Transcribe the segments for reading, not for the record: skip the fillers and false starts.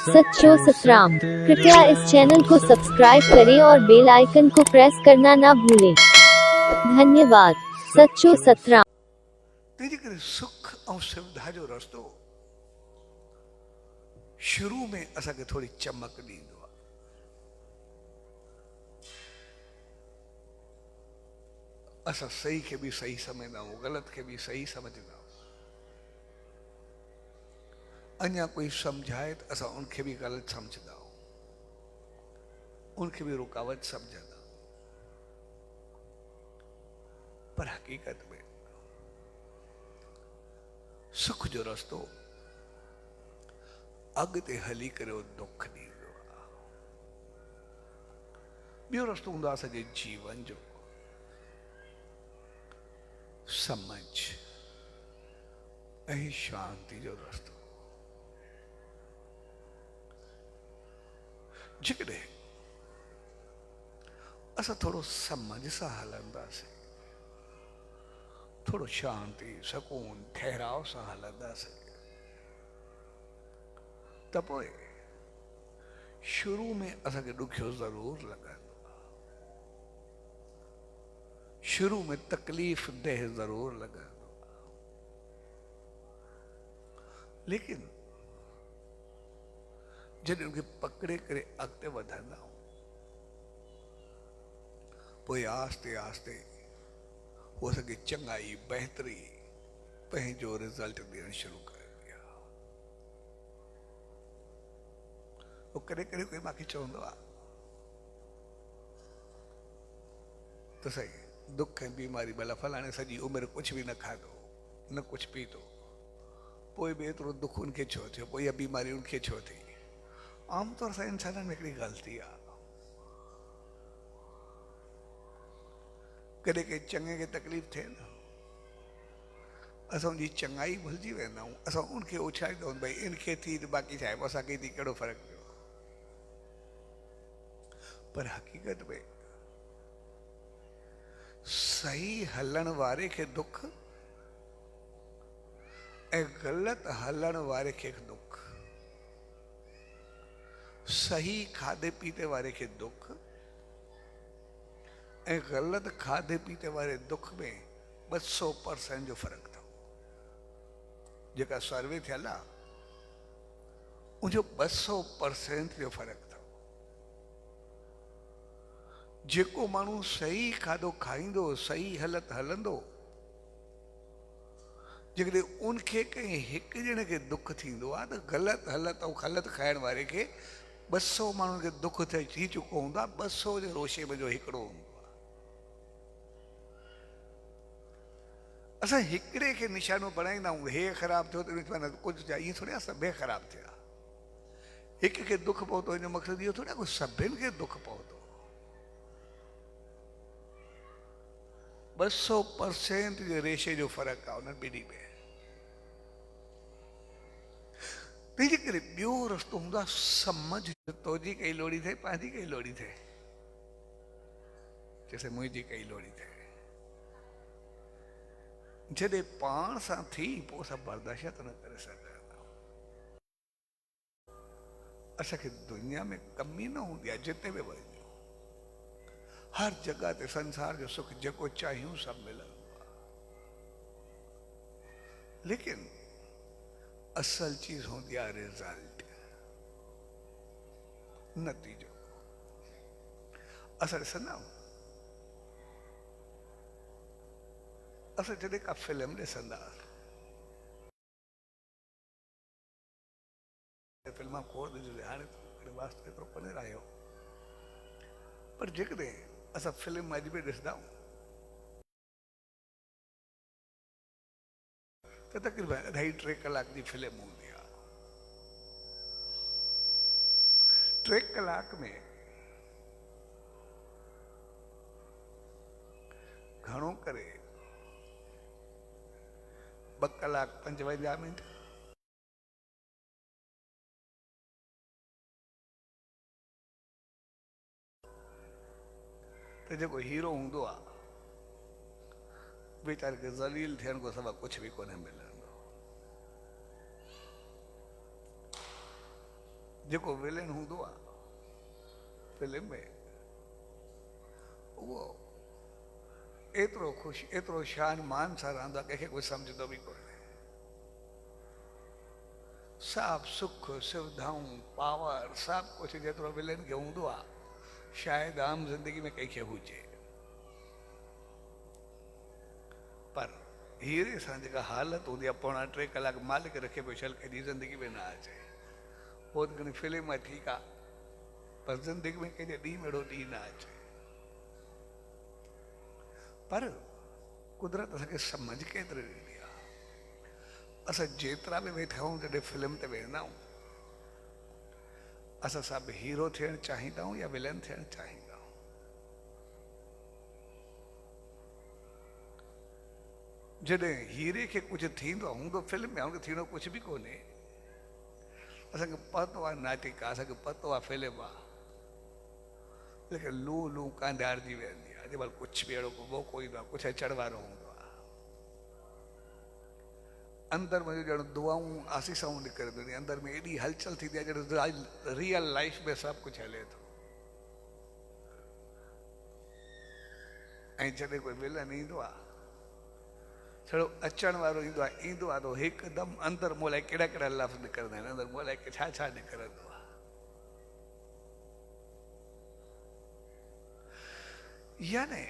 सच्चो सतराम। कृपया इस चैनल को सब्सक्राइब करें और बेल आइकन को प्रेस करना ना भूलें। धन्यवाद। सच्चो सतराम। सुख और सुविधा जो रस्तो शुरू में असांखे थोड़ी चमक ॾींदो आहे। असां सही के भी सही समझदा आहियूं, गलत के भी सही समझदा आहियूं। अञा कोई समझाए तो असां उनखे भी गलत समझदा आहियूं, उनखे भी रुकावट समझदा। पर हकीकत में सुख जो रस्तो अॻिते हली करे दुख ॾींदो आहे। ॿियो रस्तो हूंदो आहे असांजे जीवन जो समझ ऐं शांति जो रस्तो। जेकॾहिं असां थोड़ो समझ सां हलंदासीं, थोड़ो शांति सुकून ठहराव सां हलंदासीं, त पोइ शुरू में असांखे ॾुखियो ज़रूर लॻंदो, शुरू में तकलीफ़ देह ज़रूर लॻंदो, लेकिन जॾहिं उनखे पकड़े करे अॻिते वधंदा आहियूं, पोइ आस्ते आस्ते हो असांखे चङाई बहितरी पंहिंजो रिज़ल्ट ॾियणु शुरू कंदी आहे। वो कॾहिं कॾहिं कोई मूंखे चवंदो आहे त सही दुख ऐं बीमारी भला फलाणे सॼी उमिरि कुझु बि न खाधो न कुझु पीतो, पोइ बि एतिरो दुख उनखे छो थियो, पोइ इहा बीमारी उनखे छो थी। आमतौर सां इंसाननि में हिकिड़ी ग़लती आहे, कॾहिं कंहिं चङे खे तकलीफ़ थिए न, असां उनजी चङाई भुलिजी वेंदा आहियूं, असां उनखे उछाईंदा आहियूं, भई इनखे थी त बाक़ी छा आहे, असांखे थी कहिड़ो फ़र्क़ु पियो। पर हक़ीक़त में सही हलण वारे खे दुख ऐं ग़लति हलण वारे खे दुख, सही खाधे पीते वारे खे दुख ऐं ग़लति खाधे पीते वारे दुख में 200% जो फ़र्क़ु अथव। जेका सर्वे थियल आहे उनजो 200% जो फ़र्क़ु अथव। जेको माण्हू सही खाधो खाईंदो, सही हालत हलंदो, जेकॾहिं उनखे कंहिं हिकु ॼणे खे दुख थींदो आहे त ग़लति हालत ऐं ग़लति खाइण वारे खे 200 माण्हुनि खे दुख थी चुको हूंदो आहे, 200 जे रोशे में जो हिकिड़ो हूंदो आहे। असां हिकिड़े खे निशानो बणाईंदा आहियूं, हे ख़राबु थियो त कुझु ईअं थोरी आहे सभई ख़राबु थिया। हिक खे दुख पहुतो हिन जो मक़सदु इहो थोरी आहे कुझु सभिनि खे दुख पहुतो। 200% जे रेशे जो फ़र्क़ु आहे उन्हनि ॿिन्ही में। तंहिंजे करे ॿियो रस्तो हूंदो आहे समझ, तुंहिंजी कई लोड़ी थिए, पंहिंजी कई लोड़ी थिए, जैसे मुंहिंजी कई लोड़ी थिए। जॾहिं पाण सां थी पोइ असां बर्दाश्त न करे सघंदा। असांखे दुनिया में कमी न हूंदी आहे, जिते बि वञो हर जगह ते संसार जो सुख जेको चाहियूं सभु मिलंदो आहे, लेकिन असल चीज हूंदी आहे रिज़ल्ट, नतीजो। असां ॾिसंदा आहियूं, असां जॾहिं का फिल्म ॾिसंदा, फिल्मा खोड़ ॾिसंदे, हाणे वास्तव एतिरो कोन्हे रहियो, पर जेकॾहिं असां फिल्म अॼु बि ॾिसंदा आहियूं त तक़रीबन 2.5-3 कलाक जी फिल्म हूंदी आहे। 3 कलाक में घणो करे 2 कलाक 55 मिंट त जेको हीरो हूंदो आहे बेचारे खे ज़लील थियण खां सवाइ कुझु बि कोन्हे मिलंदो। जेको विलेन हूंदो आहे फिल्म में वो एतिरो ख़ुशि एतिरो शान मान सां रहंदो आहे, कंहिंखे कोई सम्झंदो बि कोन्हे। सभु सुख सुविधाऊं पावर सभु कुझु जेतिरो विलेन खे हूंदो आहे शायदि आम ज़िंदगी में कंहिंखे हुजे, पर हीरे सां जेका हालत हूंदी आहे 2.5 कलाक मालिक रखे पियो छल कॾहिं ज़िंदगी में न अचे। पोइ त घणी फिल्म आहे ठीकु आहे, पर ज़िंदगी में कंहिंजे ॾींहुं अहिड़ो ॾींहुं न अचे। पर कुदरत असांखे सम्झ केतिरी ॾींदी आहे। असां जेतिरा बि वेठा आहियूं जॾहिं फिल्म ते वेहंदा आहियूं, असां सभु हीरो थियणु चाहींदा आहियूं या विलन थियणु चाहींदा आहियूं। जॾहिं हीरे खे कुझु थींदो आहे हूंदो फिल्म में, हुनखे थींदो कुझु बि कोन्हे। असांखे पतो आहे नाटक आहे, असांखे पतो आहे फिल्म आहे, लेकिन लू लू कांधारजी वेंदी आहे। अॼुकल्ह कुझु बि अहिड़ो मौक़ो ईंदो आहे, कुझु अचण वारो हूंदो आहे, अंदर में ॼण दुआऊं आसीसाऊं निकिरंदियूं आहिनि, अंदर में एॾी हलचल थींदी आहे ॼण रियल लाइफ में सभु कुझु हले थो। ऐं जॾहिं कोई विलन ईंदो आहे, छड़ो अचण वारो ईंदो आहे तो हिकदमि अंदर मूं लाइ कहिड़ा कहिड़ा लफ़्ज़ निकिरंदा आहिनि, अंदर मूं लाइ छा छा निकिरंदो आहे। यानी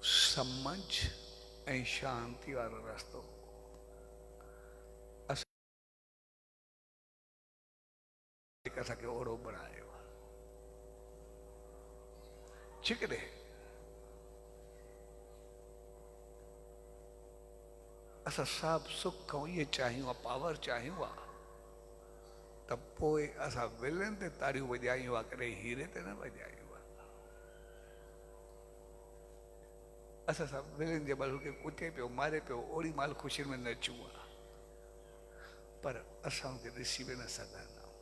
समझ ऐं शांति वारो रस्तो असांखे ओड़ो बणायो आहे। जेकॾहिं असां सभु सुख ऐं इहे चाहियूं आहे, पावर चाहियूं आहे, त पोइ असां विलन ते तारियूं वॼायूं आहे, कॾहिं हीरे ते न वॼायूं आहे। असां सभु विलन जे महिल खे कुटे पियो मारे पियो ओड़ी महिल ख़ुशियुनि में नचूं आहे, पर असां हुनखे ॾिसी बि न सघंदा आहियूं।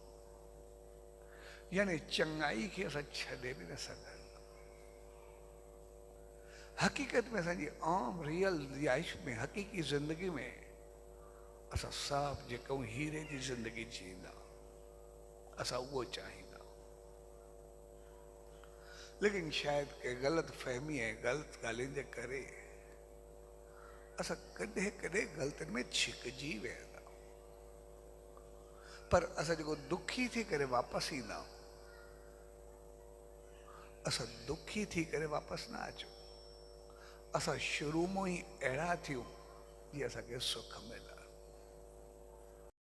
यानी चङाई खे असां छॾे बि न सघंदा आहियूं। हक़ीक़त में असांजी आम रियल लाइफ में, हक़ीक़ी ज़िंदगी में असां सभु जेको हीरे जी ज़िंदगी जींदा, असां उहो चाहींदा, लेकिन शायदि के ग़लति फहमी ऐं ग़लति ॻाल्हियुनि जे करे असां कॾहिं कॾहिं ग़लतियुनि में छिकजी वेंदा। पर असां जेको दुखी थी करे वापसि ईंदा, असां दुखी थी करे वापसि न अचूं। असां शुरू में ई अहिड़ा थियूं जीअं असांखे सुख मिले।